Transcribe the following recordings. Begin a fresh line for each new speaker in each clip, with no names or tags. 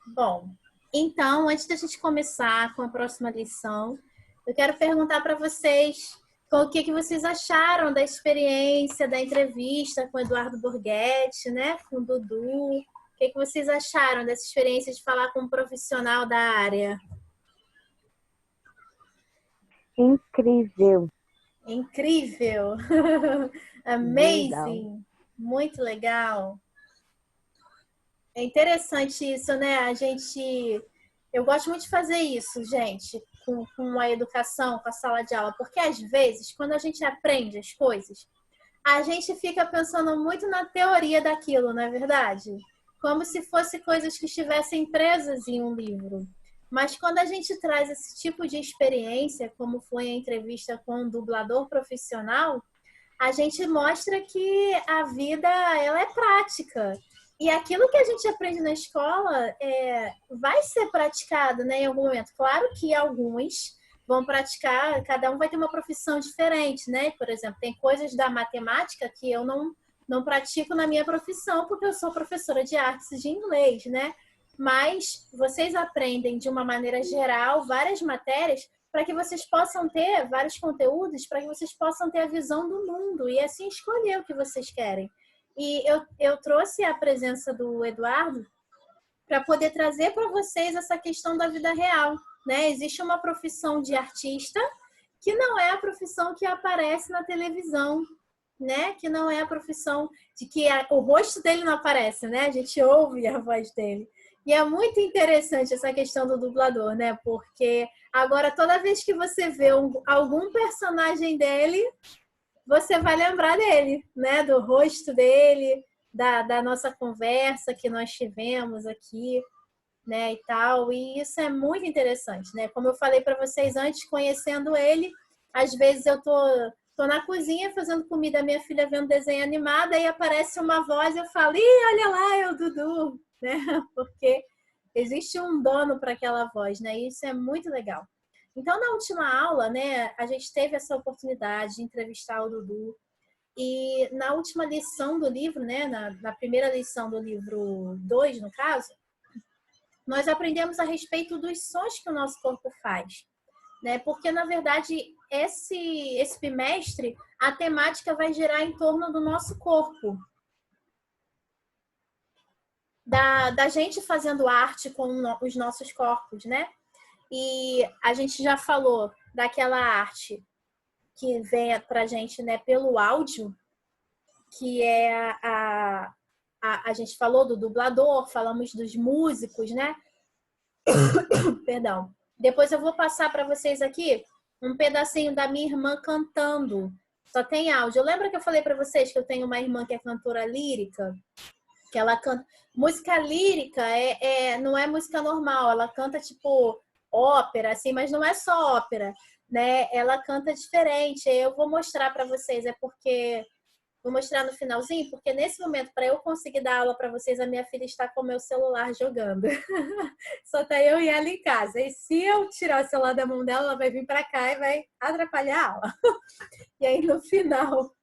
Bom, então, antes da gente começar com a próxima lição, eu quero perguntar para vocês o que vocês acharam da experiência, da entrevista com o Eduardo Borghetti, né? Com o Dudu. O que vocês acharam dessa experiência de falar com um profissional da área?
Incrível.
Incrível!
Legal.
Amazing! Muito legal! É interessante isso, né? Eu gosto muito de fazer isso, gente, com a educação, com a sala de aula, porque às vezes, quando a gente aprende as coisas, a gente fica pensando muito na teoria daquilo, não é verdade? Como se fosse coisas que estivessem presas em um livro. Mas quando a gente traz esse tipo de experiência, como foi a entrevista com um dublador profissional, a gente mostra que a vida ela é prática. E aquilo que a gente aprende na escola vai ser praticado, né, em algum momento. Claro que alguns vão praticar, cada um vai ter uma profissão diferente, né? Por exemplo, tem coisas da matemática que eu não pratico na minha profissão, porque eu sou professora de artes de inglês, né? Mas vocês aprendem de uma maneira geral várias matérias para que vocês possam ter vários conteúdos, para que vocês possam ter a visão do mundo e assim escolher o que vocês querem. E eu trouxe a presença do Eduardo para poder trazer para vocês essa questão da vida real, né? Existe uma profissão de artista que não é a profissão que aparece na televisão, né? Que não é a profissão de que o rosto dele não aparece, né? A gente ouve a voz dele. E é muito interessante essa questão do dublador, né? Porque agora, toda vez que você vê algum personagem dele, você vai lembrar dele, né? Do rosto dele, da nossa conversa que nós tivemos aqui, né? E tal. E isso é muito interessante, né? Como eu falei para vocês antes, conhecendo ele, às vezes eu tô na cozinha fazendo comida, minha filha vendo desenho animado, aí aparece uma voz e eu falo, ih, olha lá, é o Dudu, né? Porque existe um dono para aquela voz, né? E isso é muito legal. Então, na última aula, né, a gente teve essa oportunidade de entrevistar o Dudu. E na última lição do livro, né, na primeira lição do livro 2, no caso, nós aprendemos a respeito dos sons que o nosso corpo faz, né? Porque, na verdade, esse bimestre, a temática vai girar em torno do nosso corpo. Da gente fazendo arte com os nossos corpos, né? E a gente já falou daquela arte que vem pra gente, né, pelo áudio, que é a gente falou do dublador, falamos dos músicos, né? Perdão. Depois eu vou passar para vocês aqui um pedacinho da minha irmã cantando. Só tem áudio. Lembra que eu falei para vocês que eu tenho uma irmã que é cantora lírica? Que ela canta... Música lírica não é música normal. Ela canta tipo ópera, assim, mas não é só ópera, né? Ela canta diferente. Eu vou mostrar para vocês. É porque... Vou mostrar no finalzinho, porque nesse momento, para eu conseguir dar aula para vocês, a minha filha está com o meu celular jogando. Só tá eu e ela em casa. E se eu tirar o celular da mão dela, ela vai vir para cá e vai atrapalhar a aula. E aí, no final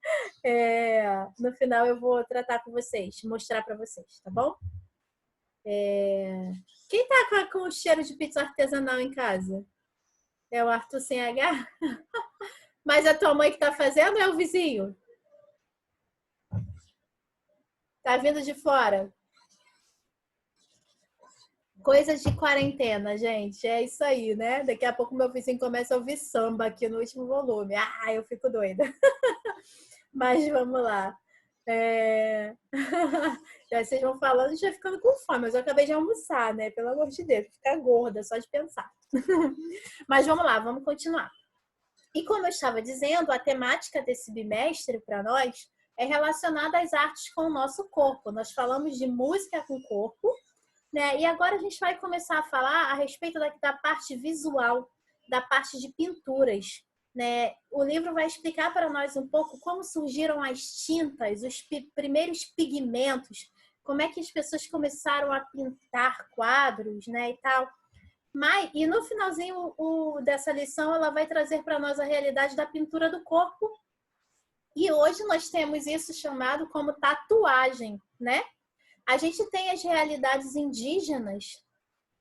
eu vou tratar com vocês, mostrar para vocês, tá bom? Quem tá com o cheiro de pizza artesanal em casa? É o Arthur sem H? Mas a tua mãe que tá fazendo ou é o vizinho? Tá vindo de fora? Coisas de quarentena, gente. É isso aí, né? Daqui a pouco meu vizinho começa a ouvir samba aqui no último volume. Ah, eu fico doida. Mas vamos lá. Já vocês vão falando e já ficando com fome. Mas eu acabei de almoçar, né? Pelo amor de Deus, ficar gorda só de pensar. Mas vamos lá, vamos continuar. E como eu estava dizendo, a temática desse bimestre para nós é relacionada às artes com o nosso corpo. Nós falamos de música com o corpo, né? E agora a gente vai começar a falar a respeito da parte visual, da parte de pinturas, né? O livro vai explicar para nós um pouco como surgiram as tintas, os primeiros pigmentos, como é que as pessoas começaram a pintar quadros, né, e tal. E no finalzinho dessa lição, ela vai trazer para nós a realidade da pintura do corpo. E hoje nós temos isso chamado como tatuagem, né? A gente tem as realidades indígenas,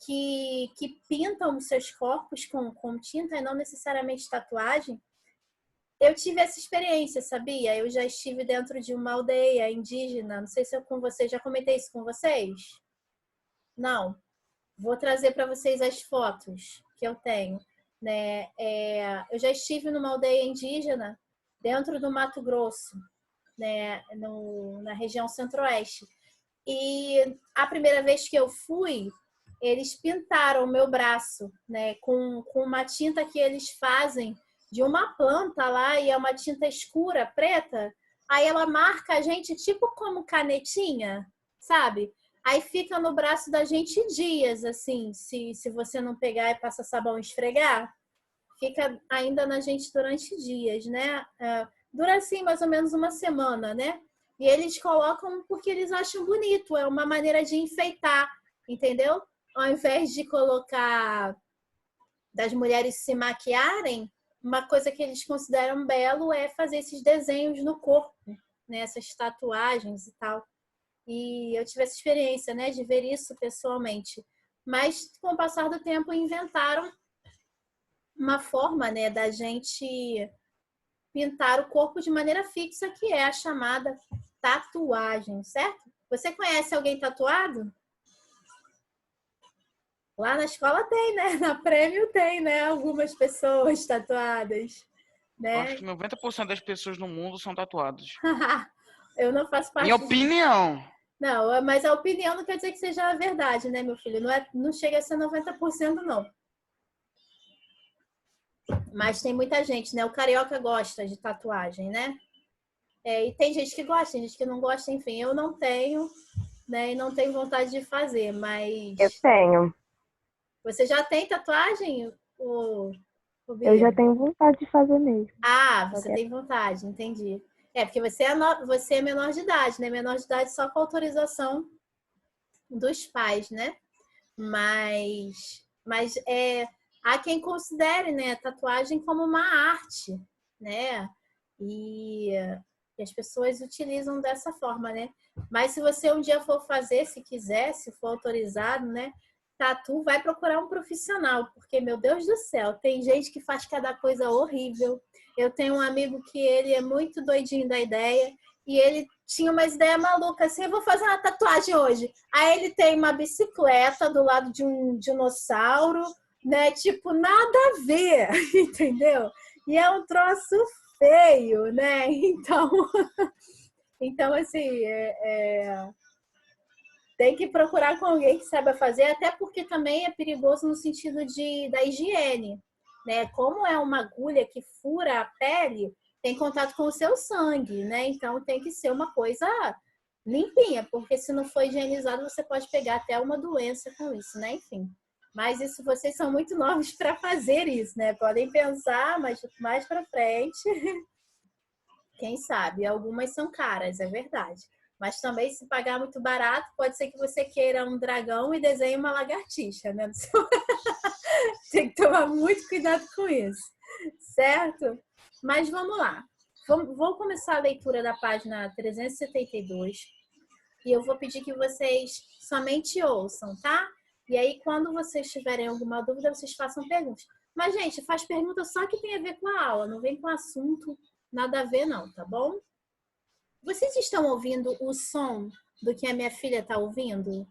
que pintam os seus corpos com tinta e não necessariamente tatuagem. Eu tive essa experiência, sabia? Eu já estive dentro de uma aldeia indígena. Não sei se eu com vocês, já comentei isso com vocês? Não. Vou trazer para vocês as fotos que eu tenho. Né? Eu já estive numa aldeia indígena dentro do Mato Grosso, né? Na região centro-oeste. E a primeira vez que eu fui, eles pintaram o meu braço, né? Com uma tinta que eles fazem de uma planta lá, e é uma tinta escura, preta. Aí ela marca a gente tipo como canetinha, sabe? Aí fica no braço da gente dias, assim, se você não pegar e passar sabão e esfregar, fica ainda na gente durante dias, né? Dura assim mais ou menos uma semana, né? E eles colocam porque eles acham bonito, é uma maneira de enfeitar, entendeu? Ao invés de colocar das mulheres se maquiarem, uma coisa que eles consideram belo é fazer esses desenhos no corpo, né? Essas tatuagens e tal. E eu tive essa experiência, né, de ver isso pessoalmente. Mas, com o passar do tempo, inventaram uma forma, né, da gente pintar o corpo de maneira fixa, que é a chamada tatuagem, certo? Você conhece alguém tatuado? Lá na escola tem, né? Na Prêmio tem, né? Algumas pessoas tatuadas, né?
Acho que 90% das pessoas no mundo são tatuadas.
Eu não faço parte
Minha opinião.
Não, mas a opinião não quer dizer que seja a verdade, né, meu filho? Não chega a ser 90%, não. Mas tem muita gente, né? O carioca gosta de tatuagem, né? E tem gente que gosta, tem gente que não gosta, enfim. Eu não tenho, né? E não tenho vontade de fazer, mas...
Eu tenho.
Você já tem tatuagem,
Eu já tenho vontade de fazer mesmo.
Ah, você tem vontade, entendi. Porque você é menor de idade, né? Menor de idade só com autorização dos pais, né? Mas há quem considere, né, a tatuagem como uma arte, né? E as pessoas utilizam dessa forma, né? Mas se você um dia for fazer, se quiser, se for autorizado, né? Tatu, vai procurar um profissional, porque, meu Deus do céu, tem gente que faz cada coisa horrível. Eu tenho um amigo que ele é muito doidinho da ideia e ele tinha umas ideias malucas, assim, eu vou fazer uma tatuagem hoje. Aí ele tem uma bicicleta do lado de um dinossauro, né? Tipo, nada a ver, entendeu? E é um troço feio, né? Então assim, tem que procurar com alguém que saiba fazer, até porque também é perigoso no sentido da higiene, né? Como é uma agulha que fura a pele, tem contato com o seu sangue, né? Então tem que ser uma coisa limpinha, porque se não for higienizado, você pode pegar até uma doença com isso, né? Enfim. Mas isso, vocês são muito novos para fazer isso, né? Podem pensar, mas mais para frente, quem sabe? Algumas são caras, é verdade. Mas também, se pagar muito barato, pode ser que você queira um dragão e desenhe uma lagartixa, né? Tem que tomar muito cuidado com isso, certo? Mas vamos lá. Vou começar a leitura da página 372 e eu vou pedir que vocês somente ouçam, tá? E aí, quando vocês tiverem alguma dúvida, vocês façam perguntas. Mas, gente, faz pergunta só que tem a ver com a aula, não vem com o assunto, nada a ver não, tá bom? Vocês estão ouvindo o som do que a minha filha está ouvindo?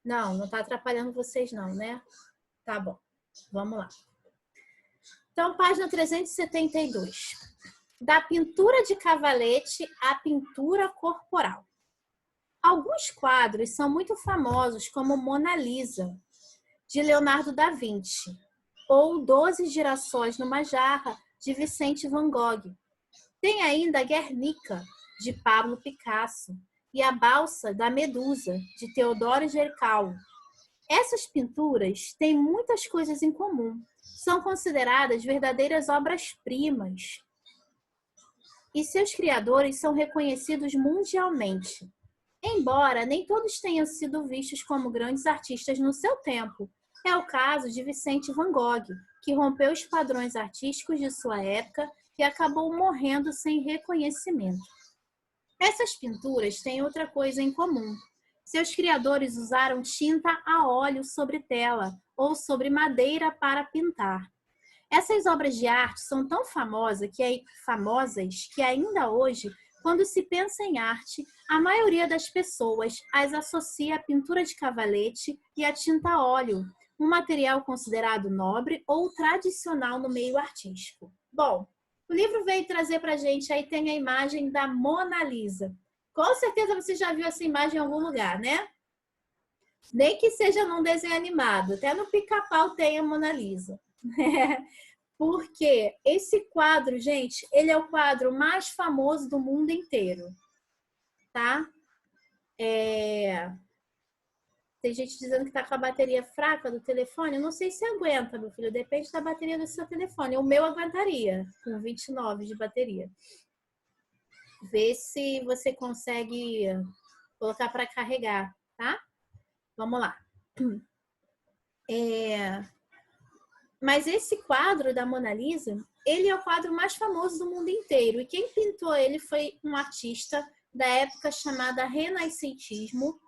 Não está atrapalhando vocês não, né? Tá bom, vamos lá. Então, página 372. Da pintura de cavalete à pintura corporal. Alguns quadros são muito famosos, como Mona Lisa, de Leonardo da Vinci, ou 12 girassóis numa jarra, de Vicente Van Gogh. Tem ainda a Guernica, de Pablo Picasso, e a Balsa da Medusa, de Teodoro Gericault. Essas pinturas têm muitas coisas em comum. São consideradas verdadeiras obras-primas. E seus criadores são reconhecidos mundialmente. Embora nem todos tenham sido vistos como grandes artistas no seu tempo. É o caso de Vicente Van Gogh, que rompeu os padrões artísticos de sua época e acabou morrendo sem reconhecimento. Essas pinturas têm outra coisa em comum. Seus criadores usaram tinta a óleo sobre tela ou sobre madeira para pintar. Essas obras de arte são tão famosas que ainda hoje, quando se pensa em arte, a maioria das pessoas as associa à pintura de cavalete e à tinta a óleo, um material considerado nobre ou tradicional no meio artístico. Bom, o livro veio trazer para a gente, aí tem a imagem da Mona Lisa. Com certeza você já viu essa imagem em algum lugar, né? Nem que seja num desenho animado, até no Pica-Pau tem a Mona Lisa. Porque esse quadro, gente, ele é o quadro mais famoso do mundo inteiro, tá? Tem gente dizendo que tá com a bateria fraca do telefone. Eu não sei se aguenta, meu filho. Depende da bateria do seu telefone. O meu aguentaria, com 29 de bateria. Vê se você consegue colocar para carregar, tá? Vamos lá. Mas esse quadro da Mona Lisa, ele é o quadro mais famoso do mundo inteiro. E quem pintou ele foi um artista da época chamada Renascentismo,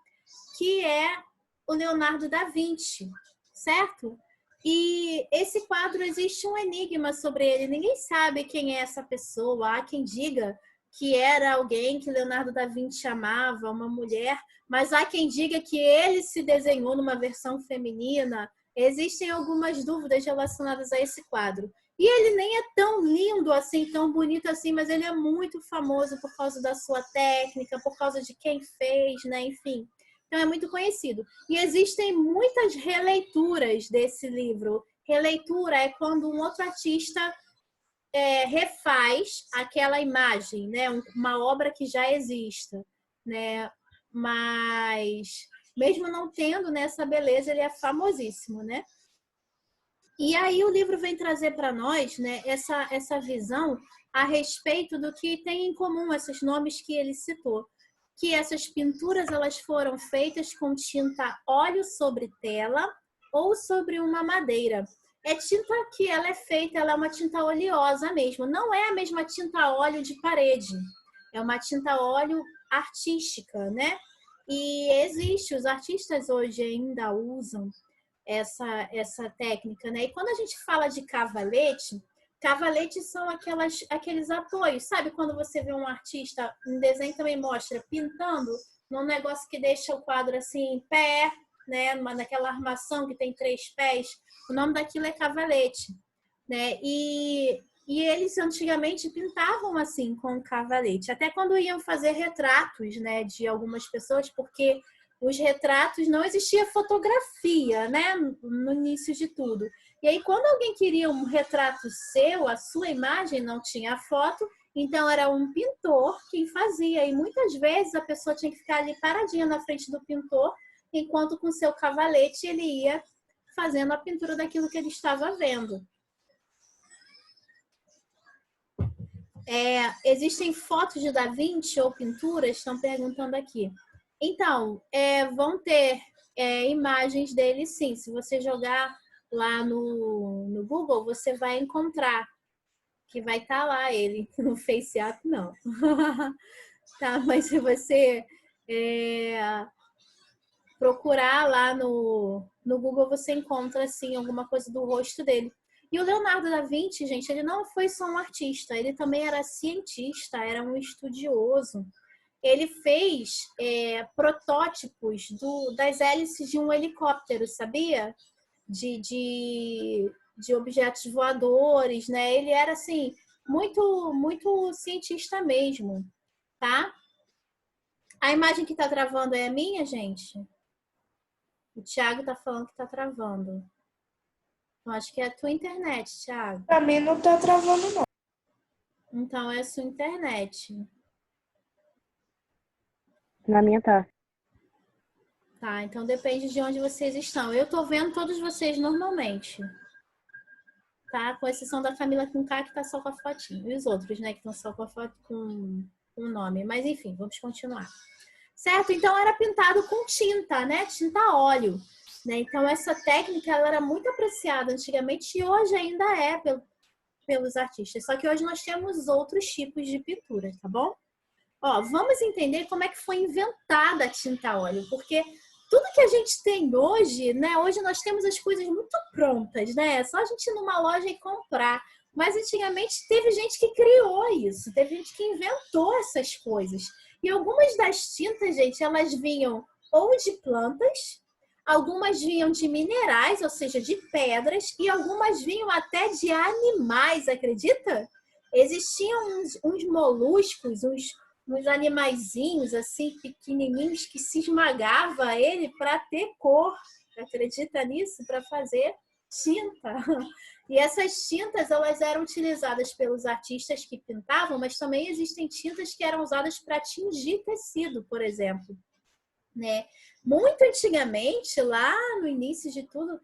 que é o Leonardo da Vinci, certo? E esse quadro, existe um enigma sobre ele. Ninguém sabe quem é essa pessoa. Há quem diga que era alguém que Leonardo da Vinci amava, uma mulher, mas há quem diga que ele se desenhou numa versão feminina. Existem algumas dúvidas relacionadas a esse quadro. E ele nem é tão lindo assim, tão bonito assim, mas ele é muito famoso por causa da sua técnica, por causa de quem fez, né? Enfim. Então é muito conhecido. E existem muitas releituras desse livro. Releitura é quando um outro artista refaz aquela imagem, né? Uma obra que já exista, né? Mas mesmo não tendo nessa beleza, ele é famosíssimo, né? E aí o livro vem trazer para nós, né, essa visão a respeito do que tem em comum esses nomes que ele citou, que essas pinturas elas foram feitas com tinta óleo sobre tela ou sobre uma madeira. É tinta que ela é feita, ela é uma tinta oleosa mesmo, não é a mesma tinta óleo de parede, é uma tinta óleo artística, né? E existe, os artistas hoje ainda usam essa técnica, né? E quando a gente fala de cavalete, cavaletes são aqueles apoios, sabe? Quando você vê um artista, um desenho também mostra, pintando num negócio que deixa o quadro assim em pé, né? Naquela armação que tem 3 pés, o nome daquilo é cavalete, né? E eles antigamente pintavam assim com cavalete, até quando iam fazer retratos, né, de algumas pessoas, porque os retratos não existia fotografia, né, no início de tudo. E aí quando alguém queria um retrato seu, a sua imagem não tinha foto, então era um pintor quem fazia, e muitas vezes a pessoa tinha que ficar ali paradinha na frente do pintor, enquanto com seu cavalete ele ia fazendo a pintura daquilo que ele estava vendo. Existem fotos de Da Vinci ou pinturas? Estão perguntando aqui. Então, vão ter imagens dele, sim. Se você jogar lá no Google, você vai encontrar que vai estar lá ele. No FaceApp, não. Tá, mas se você procurar lá no Google, você encontra, assim, alguma coisa do rosto dele. E o Leonardo da Vinci, gente, ele não foi só um artista, ele também era cientista, era um estudioso. Ele fez protótipos das hélices de um helicóptero, sabia? De objetos voadores, né? Ele era, assim, muito, muito cientista mesmo, tá? A imagem que tá travando é a minha, gente? O Thiago tá falando que tá travando. Eu acho que é a tua internet, Thiago.
Pra mim não tá travando, não.
Então é a sua internet.
Na minha tá.
Tá, então depende de onde vocês estão. Eu tô vendo todos vocês normalmente. Tá? Com exceção da Camila com K, que tá só com a fotinho. E os outros, né, que estão só com a foto com o nome. Mas enfim, vamos continuar. Certo? Então era pintado com tinta, né? Tinta óleo. Né? Então essa técnica ela era muito apreciada antigamente e hoje ainda pelos artistas. Só que hoje nós temos outros tipos de pintura, tá bom? Ó, vamos entender como é que foi inventada a tinta a óleo, porque tudo que a gente tem hoje, né? Hoje nós temos as coisas muito prontas, né? É só a gente ir numa loja e comprar. Mas antigamente teve gente que criou isso, teve gente que inventou essas coisas. E algumas das tintas, gente, elas vinham ou de plantas, algumas vinham de minerais, ou seja, de pedras, e algumas vinham até de animais, acredita? Existiam uns moluscos, uns animaizinhos assim pequenininhos que se esmagava ele para ter cor. Acredita nisso? Para fazer tinta. E essas tintas elas eram utilizadas pelos artistas que pintavam, mas também existem tintas que eram usadas para tingir tecido, por exemplo, né? Muito antigamente, lá no início de tudo,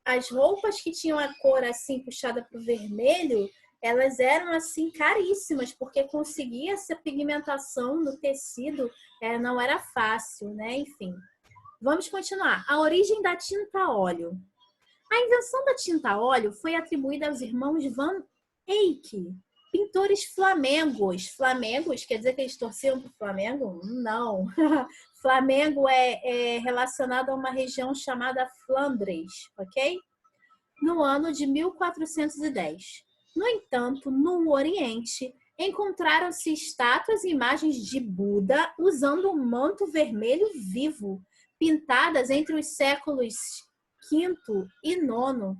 as roupas que tinham a cor assim puxada para o vermelho, elas eram assim caríssimas, porque conseguir essa pigmentação no tecido não era fácil, né? Enfim, vamos continuar. A origem da tinta a óleo. A invenção da tinta a óleo foi atribuída aos irmãos Van Eyck, pintores flamengos. Flamengos quer dizer que eles torciam para o Flamengo? Não. Flamengo é relacionado a uma região chamada Flandres, ok? No ano de 1410. No entanto, no Oriente, encontraram-se estátuas e imagens de Buda usando um manto vermelho vivo, pintadas entre os séculos V e IX.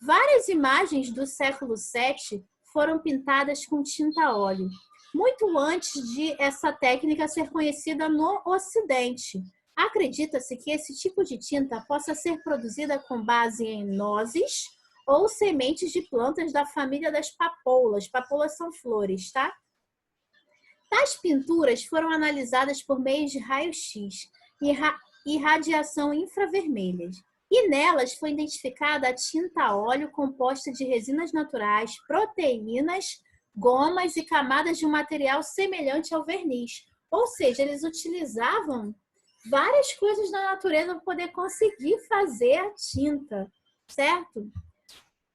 Várias imagens do século VII foram pintadas com tinta a óleo, muito antes de essa técnica ser conhecida no Ocidente. Acredita-se que esse tipo de tinta possa ser produzida com base em nozes ou sementes de plantas da família das papoulas. Papoulas são flores, tá? Tais pinturas foram analisadas por meio de raio-x e radiação infravermelha. E nelas foi identificada a tinta a óleo composta de resinas naturais, proteínas, gomas e camadas de um material semelhante ao verniz. Ou seja, eles utilizavam várias coisas da natureza para poder conseguir fazer a tinta, certo?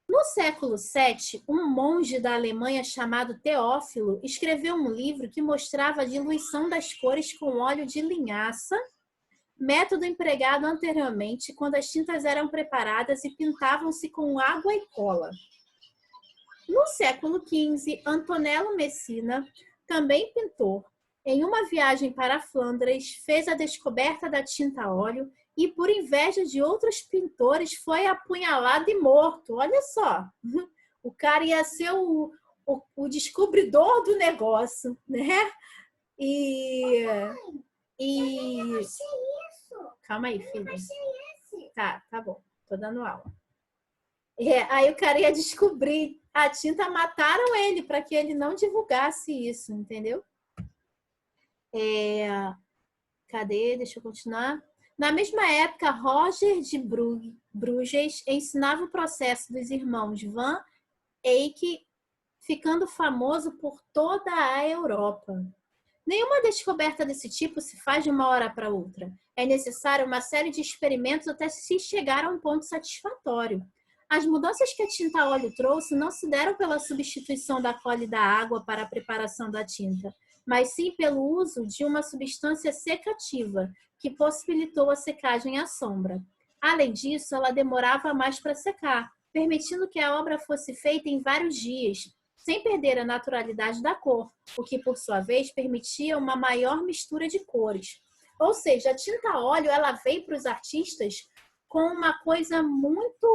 No século VII, um monge da Alemanha chamado Teófilo escreveu um livro que mostrava a diluição das cores com óleo de linhaça, método empregado anteriormente quando as tintas eram preparadas e pintavam-se com água e cola. No século XV, Antonello Messina, também pintor, em uma viagem para Flandres, fez a descoberta da tinta a óleo e, por inveja de outros pintores, foi apunhalado e morto. Olha só, o cara ia ser o descobridor do negócio, né? Eu achei isso. Calma aí, filho. Eu achei esse. Tá bom. Tô dando aula. Aí o cara ia descobrir a tinta, mataram ele para que ele não divulgasse isso, entendeu? Cadê? Deixa eu continuar. Na mesma época, Roger de Bruges ensinava o processo dos irmãos Van Eyck, ficando famoso por toda a Europa. Nenhuma descoberta desse tipo se faz de uma hora para outra. É necessário uma série de experimentos até se chegar a um ponto satisfatório. As mudanças que a tinta a óleo trouxe não se deram pela substituição da cola e da água para a preparação da tinta, mas sim pelo uso de uma substância secativa, que possibilitou a secagem à sombra. Além disso, ela demorava mais para secar, permitindo que a obra fosse feita em vários dias, sem perder a naturalidade da cor, o que, por sua vez, permitia uma maior mistura de cores. Ou seja, a tinta a óleo ela veio para os artistas com uma coisa muito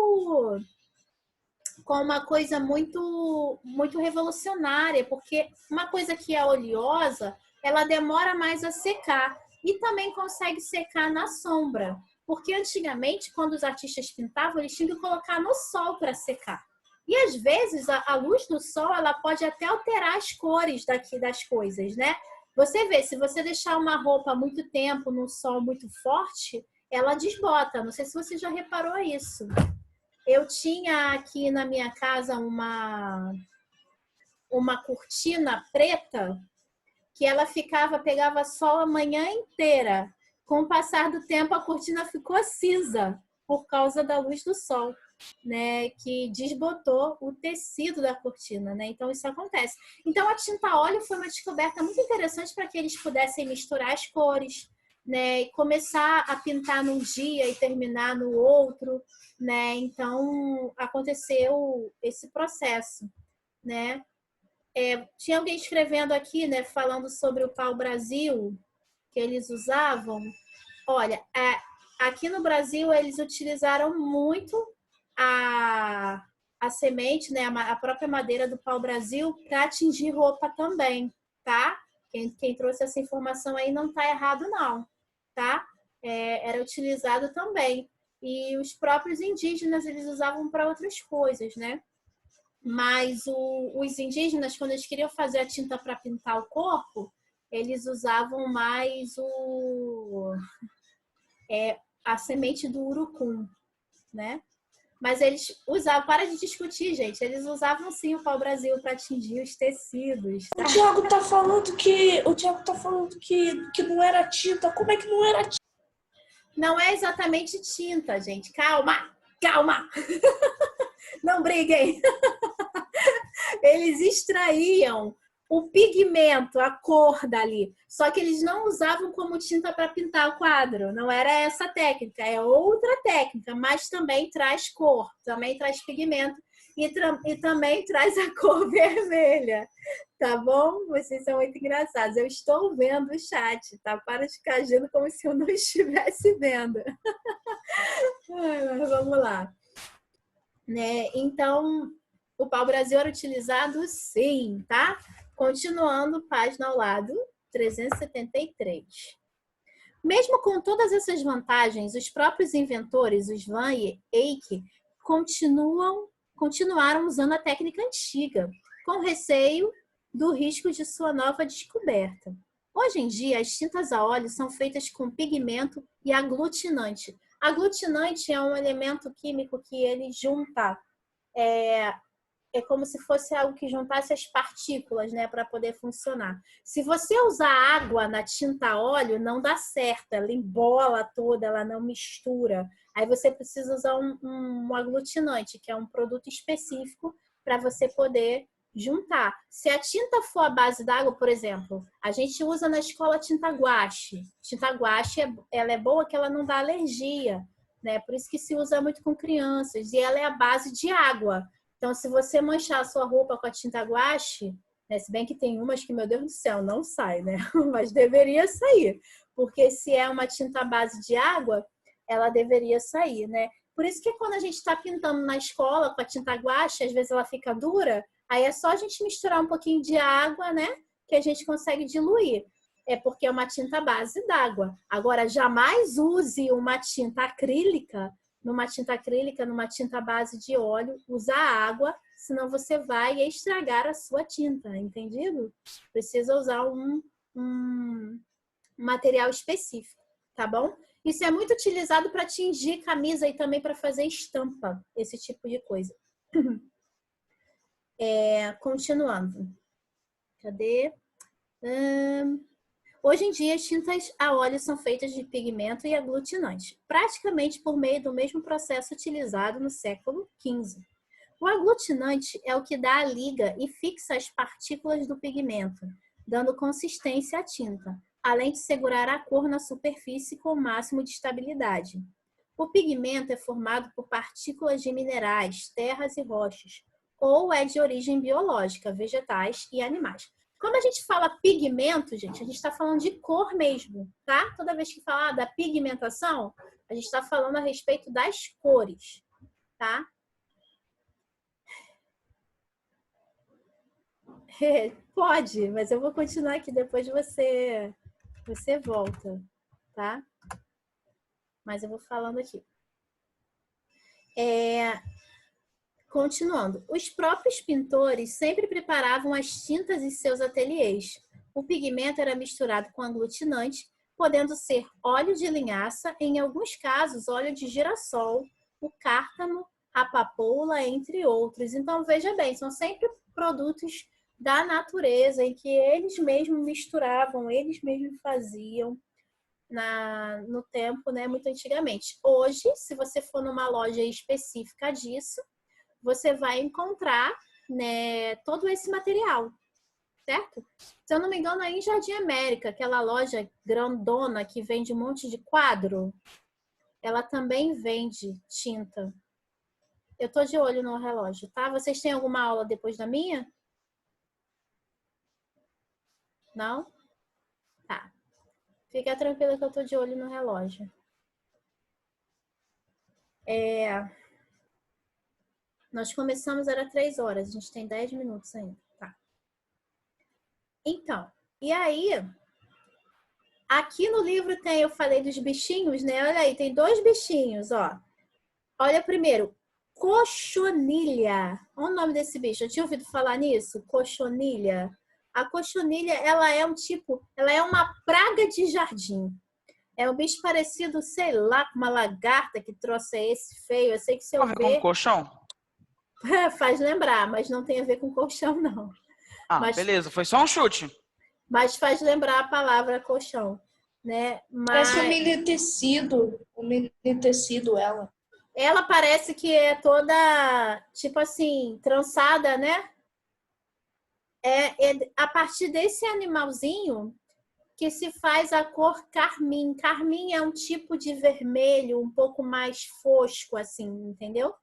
revolucionária, porque uma coisa que é oleosa, ela demora mais a secar e também consegue secar na sombra, porque antigamente, quando os artistas pintavam, eles tinham que colocar no sol para secar. E às vezes a luz do sol ela pode até alterar as cores das coisas, né? Você vê, se você deixar uma roupa muito tempo no sol muito forte, ela desbota. Não sei se você já reparou isso. Eu tinha aqui na minha casa uma cortina preta que ela pegava sol a manhã inteira. Com o passar do tempo, a cortina ficou cinza por causa da luz do sol. né, que desbotou o tecido da cortina, né? Então isso acontece. Então a tinta a óleo foi uma descoberta muito interessante para que eles pudessem misturar as cores, né, e começar a pintar num dia e terminar no outro, né? Então aconteceu esse processo, né? Tinha alguém escrevendo aqui, né, falando sobre o pau-brasil que eles usavam. Olha, aqui no Brasil eles utilizaram muito a semente, né, a própria madeira do pau-brasil para atingir roupa também, tá? Quem trouxe essa informação aí não está errado não, tá? Era utilizado também. E os próprios indígenas eles usavam para outras coisas, né? Mas os indígenas, quando eles queriam fazer a tinta para pintar o corpo, eles usavam mais a semente do urucum, né? Mas eles usavam, para de discutir, gente, eles usavam sim o pau-brasil para atingir os tecidos.
Tá? O Thiago tá falando que não era tinta. Como é que não era tinta?
Não é exatamente tinta, gente. Calma, calma. Não briguem. Eles extraíam o pigmento, a cor dali. Só que eles não usavam como tinta para pintar o quadro. Não era essa técnica, é outra técnica, mas também traz cor, também traz pigmento e também traz a cor vermelha. Tá bom? Vocês são muito engraçados. Eu estou vendo o chat, tá? Para de ficar agindo como se eu não estivesse vendo. Mas vamos lá. Né? Então, o pau-brasil era utilizado sim, tá? Continuando, página ao lado, 373. Mesmo com todas essas vantagens, os próprios inventores, os Van e Eyck, continuaram usando a técnica antiga, com receio do risco de sua nova descoberta. Hoje em dia, as tintas a óleo são feitas com pigmento e aglutinante. Aglutinante é um elemento químico que ele junta, é como se fosse algo que juntasse as partículas, né, para poder funcionar. Se você usar água na tinta a óleo, não dá certo, ela embola toda, ela não mistura. Aí você precisa usar um aglutinante, que é um produto específico para você poder juntar. Se a tinta for à base d'água, por exemplo, a gente usa na escola tinta guache. Tinta guache, ela é boa que ela não dá alergia, né? Por isso que se usa muito com crianças. E ela é a base de água. Então, se você manchar a sua roupa com a tinta guache, né, se bem que tem umas que, meu Deus do céu, não sai, né? Mas deveria sair. Porque se é uma tinta à base de água, ela deveria sair, né? Por isso que quando a gente está pintando na escola com a tinta guache, às vezes ela fica dura, aí é só a gente misturar um pouquinho de água, né? Que a gente consegue diluir. É porque é uma tinta base d'água. Agora, jamais use uma tinta acrílica, numa tinta base de óleo, usar água, senão você vai estragar a sua tinta, entendido? Precisa usar um material específico, tá bom? Isso é muito utilizado para tingir camisa e também para fazer estampa, esse tipo de coisa. Continuando. Cadê? Hoje em dia, as tintas a óleo são feitas de pigmento e aglutinante, praticamente por meio do mesmo processo utilizado no século XV. O aglutinante é o que dá a liga e fixa as partículas do pigmento, dando consistência à tinta, além de segurar a cor na superfície com o máximo de estabilidade. O pigmento é formado por partículas de minerais, terras e rochas, ou é de origem biológica, vegetais e animais. Quando a gente fala pigmento, gente, a gente está falando de cor mesmo, tá? Toda vez que falar da pigmentação, a gente está falando a respeito das cores, tá? Pode, mas eu vou continuar aqui, depois você volta, tá? Mas eu vou falando aqui. Continuando, os próprios pintores sempre preparavam as tintas em seus ateliês. O pigmento era misturado com aglutinante, podendo ser óleo de linhaça, em alguns casos óleo de girassol, o cártamo, a papoula, entre outros. Então, veja bem, são sempre produtos da natureza em que eles mesmos misturavam, eles mesmos faziam, no tempo, né, muito antigamente. Hoje, se você for numa loja específica disso, você vai encontrar, né, todo esse material, certo? Se eu não me engano, aí em Jardim América, aquela loja grandona que vende um monte de quadro, ela também vende tinta. Eu tô de olho no relógio, tá? Vocês têm alguma aula depois da minha? Não? Tá. Fica tranquila que eu tô de olho no relógio. Nós começamos, era 3 horas. A gente tem 10 minutos ainda. Tá. Então, e aí... Aqui no livro tem, eu falei dos bichinhos, né? Olha aí, tem 2 bichinhos, ó. Olha primeiro, cochonilha. Olha o nome desse bicho. Eu tinha ouvido falar nisso? Cochonilha. A cochonilha, ela é ela é uma praga de jardim. É um bicho parecido, sei lá, com uma lagarta que trouxe esse feio. Eu sei que se eu
Tem a ver com
ver...
colchão?
Faz lembrar, mas não tem a ver com colchão, não.
Beleza. Foi só um chute.
Mas faz lembrar a palavra colchão, né?
Parece um mini tecido. Um mini tecido, ela.
Ela parece que é toda, tipo assim, trançada, né? É a partir desse animalzinho que se faz a cor carmim. Carmim é um tipo de vermelho um pouco mais fosco, assim, entendeu?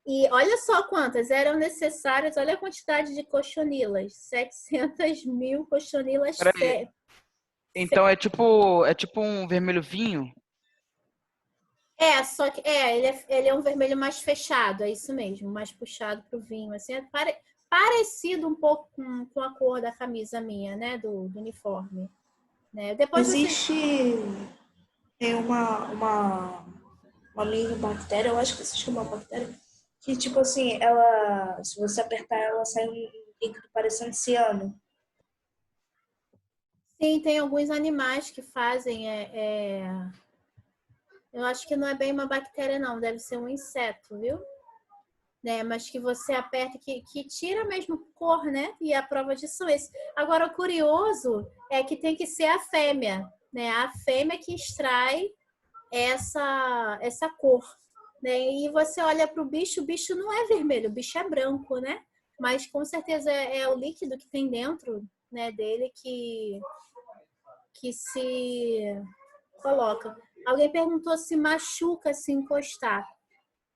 E olha só quantas eram necessárias, olha a quantidade de cochonilas. 700 mil cochonilas.
Então é tipo um vermelho vinho?
Só que ele é um vermelho mais fechado, é isso mesmo, mais puxado pro vinho. Assim, é parecido um pouco com a cor da camisa minha, né? Do uniforme. Né? Depois
existe tem uma mini bactéria, eu acho que se chama bactéria, que tipo assim, ela, se você apertar ela, sai um líquido parecendo ciano.
Sim, tem alguns animais que fazem. Eu acho que não é bem uma bactéria, não, deve ser um inseto, viu? Né? Mas que você aperta, que tira mesmo cor, né? E a prova disso é esse. Agora, o curioso é que tem que ser a fêmea, né? A fêmea que extrai essa cor, né? E você olha para o bicho não é vermelho, o bicho é branco, né? Mas com certeza é o líquido que tem dentro, né, dele que se coloca. Alguém perguntou se machuca se encostar.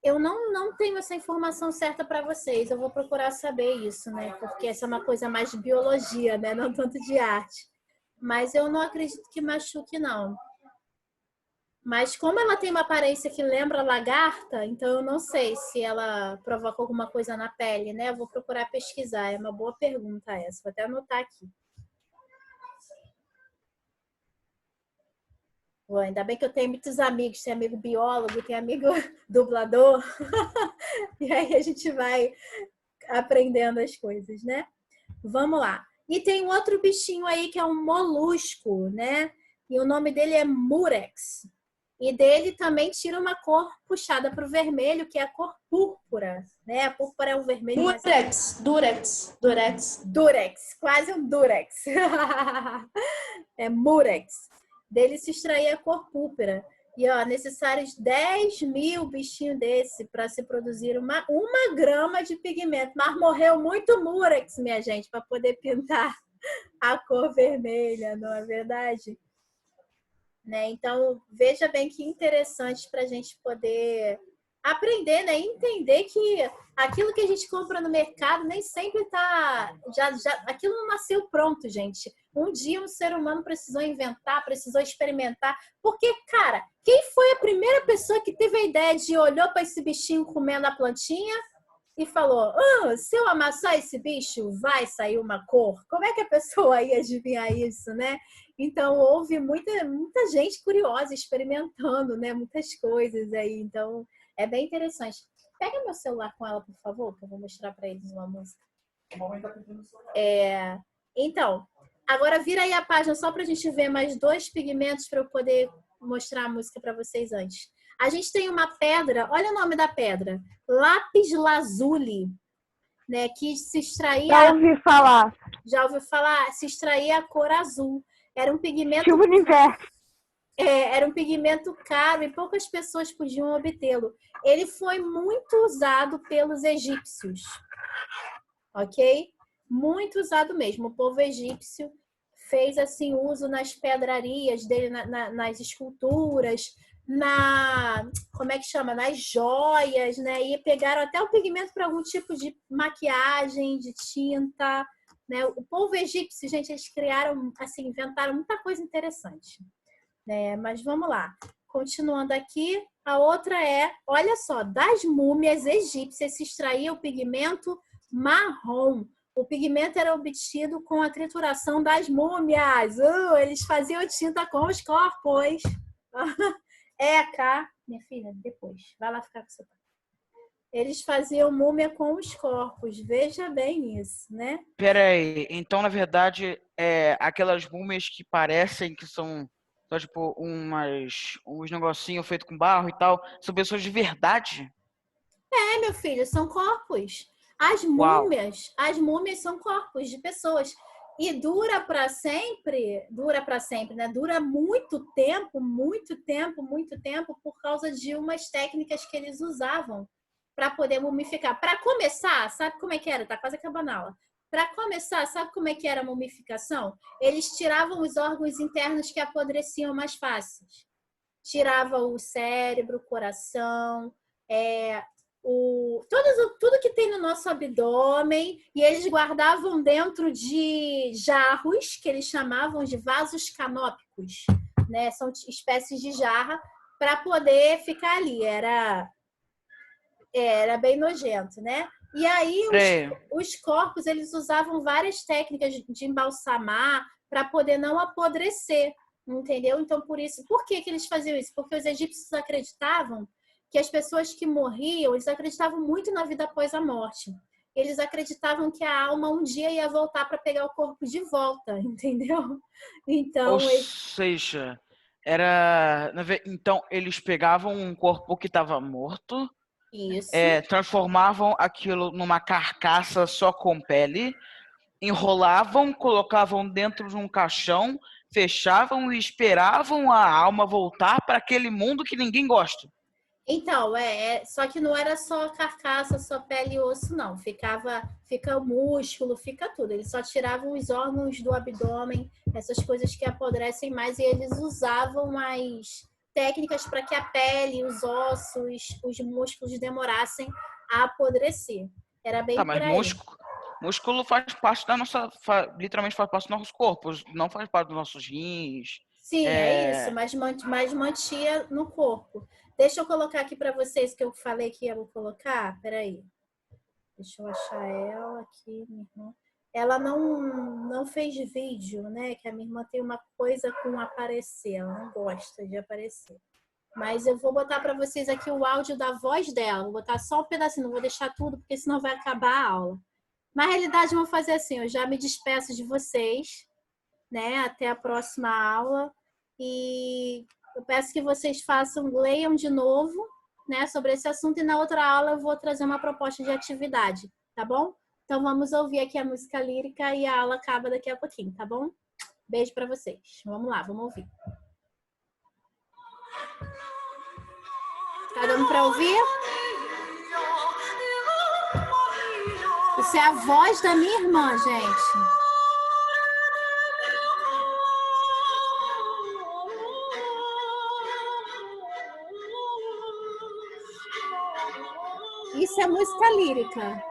Eu não tenho essa informação certa para vocês. Eu vou procurar saber isso, né? Porque essa é uma coisa mais de biologia, né? Não tanto de arte. Mas eu não acredito que machuque, não. Mas como ela tem uma aparência que lembra lagarta, então eu não sei se ela provoca alguma coisa na pele, né? Eu vou procurar pesquisar. É uma boa pergunta essa. Vou até anotar aqui. Bom, ainda bem que eu tenho muitos amigos. Tem amigo biólogo, tem amigo dublador. E aí a gente vai aprendendo as coisas, né? Vamos lá. E tem um outro bichinho aí que é um molusco, né? E o nome dele é Murex. E dele também tira uma cor puxada para o vermelho, que é a cor púrpura, né? A púrpura é um vermelho Durex, quase um Durex. É Murex. Dele se extrair a cor púrpura. E, ó, necessários 10 mil bichinhos desse para se produzir uma grama de pigmento. Mas morreu muito Murex, minha gente, para poder pintar a cor vermelha, não é verdade? Né? Então, veja bem que interessante para a gente poder aprender, né? Entender que aquilo que a gente compra no mercado nem sempre está... aquilo não nasceu pronto, gente. Um dia um ser humano precisou inventar, precisou experimentar. Porque, cara, quem foi a primeira pessoa que teve a ideia de olhou para esse bichinho comendo a plantinha e falou, se eu amassar esse bicho, vai sair uma cor? Como é que a pessoa ia adivinhar isso, né? Então, houve muita gente curiosa, experimentando, né? Muitas coisas aí. Então, é bem interessante. Pega meu celular com ela, por favor, que eu vou mostrar para eles uma música. Então, agora vira aí a página só para a gente ver mais 2 pigmentos para eu poder mostrar a música para vocês antes. A gente tem uma pedra, olha o nome da pedra, lápis lazuli, né? Que se extraía...
Já ouvi falar.
Já ouviu falar? Se extraía a cor azul. Era um pigmento...
Tipo universo.
Era um pigmento caro e poucas pessoas podiam obtê-lo. Ele foi muito usado pelos egípcios, ok? Muito usado mesmo. O povo egípcio fez assim uso nas pedrarias dele, nas esculturas, como é que chama? Nas joias, né? E pegaram até o pigmento para algum tipo de maquiagem, de tinta, né? O povo egípcio, gente, eles criaram, assim, inventaram muita coisa interessante, né? Mas vamos lá. Continuando aqui, a outra olha só, das múmias egípcias se extraía o pigmento marrom. O pigmento era obtido com a trituração das múmias. Eles faziam tinta com os corpos. Cá, minha filha, depois. Vai lá ficar com seu pai. Eles faziam múmia com os corpos. Veja bem isso, né?
Peraí, então na verdade aquelas múmias que parecem que são só, tipo uns negocinhos feitos com barro e tal, são pessoas de verdade?
Meu filho, são corpos.
Uau.
As múmias são corpos de pessoas. E dura para sempre, né? Dura muito tempo, muito tempo, muito tempo, por causa de umas técnicas que eles usavam para poder mumificar. Para começar, sabe como é que era? Tá quase acabando a aula. Para começar, sabe como é que era a mumificação? Eles tiravam os órgãos internos que apodreciam mais fáceis. Tiravam o cérebro, o coração, tudo que tem no nosso abdômen, e eles guardavam dentro de jarros, que eles chamavam de vasos canópicos, né? São espécies de jarra, para poder ficar ali. Era bem nojento, né? E aí os corpos, eles usavam várias técnicas de embalsamar para poder não apodrecer, entendeu? Então, por que eles faziam isso? Porque os egípcios acreditavam que as pessoas que morriam, eles acreditavam muito na vida após a morte. Eles acreditavam que a alma um dia ia voltar para pegar o corpo de volta, entendeu? Então,
ou seja, então eles pegavam um corpo que estava morto,
isso.
Transformavam aquilo numa carcaça só com pele, enrolavam, colocavam dentro de um caixão, fechavam e esperavam a alma voltar para aquele mundo que ninguém gosta.
Então, só que não era só carcaça, só pele e osso, não. Fica o músculo, fica tudo. Eles só tiravam os órgãos do abdômen, essas coisas que apodrecem mais, e eles usavam as técnicas para que a pele, os ossos, os músculos demorassem a apodrecer. Era bem por aí.
Músculo faz parte da nossa, literalmente faz parte dos nossos corpos, não faz parte dos nossos rins.
Sim, é isso, mas mantinha no corpo. Deixa eu colocar aqui para vocês que eu falei que ia colocar. Peraí. Deixa eu achar ela aqui, minha irmã. Ela não fez vídeo, né? Que a minha irmã tem uma coisa com aparecer. Ela não gosta de aparecer. Mas eu vou botar para vocês aqui o áudio da voz dela. Vou botar só um pedacinho, não vou deixar tudo, porque senão vai acabar a aula. Na realidade, eu vou fazer assim. Eu já me despeço de vocês, né? Até a próxima aula. E eu peço que vocês leiam de novo, né, sobre esse assunto, e na outra aula eu vou trazer uma proposta de atividade, tá bom? Então vamos ouvir aqui a música lírica e a aula acaba daqui a pouquinho, tá bom? Beijo para vocês. Vamos lá, vamos ouvir. Tá dando para ouvir? Isso é a voz da minha irmã, gente. Isso é música lírica.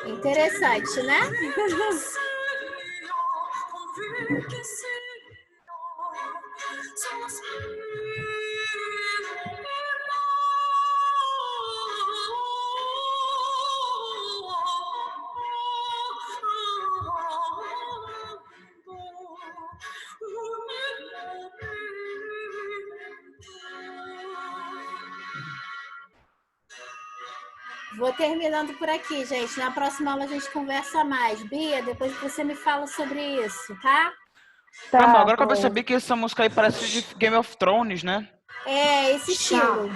Interessante, né? Vou terminando por aqui, gente. Na próxima aula a gente conversa mais. Bia, depois você me fala sobre isso, tá?
Tá, agora eu acabei de saber que essa música aí parece de Game of Thrones, né?
É, esse estilo.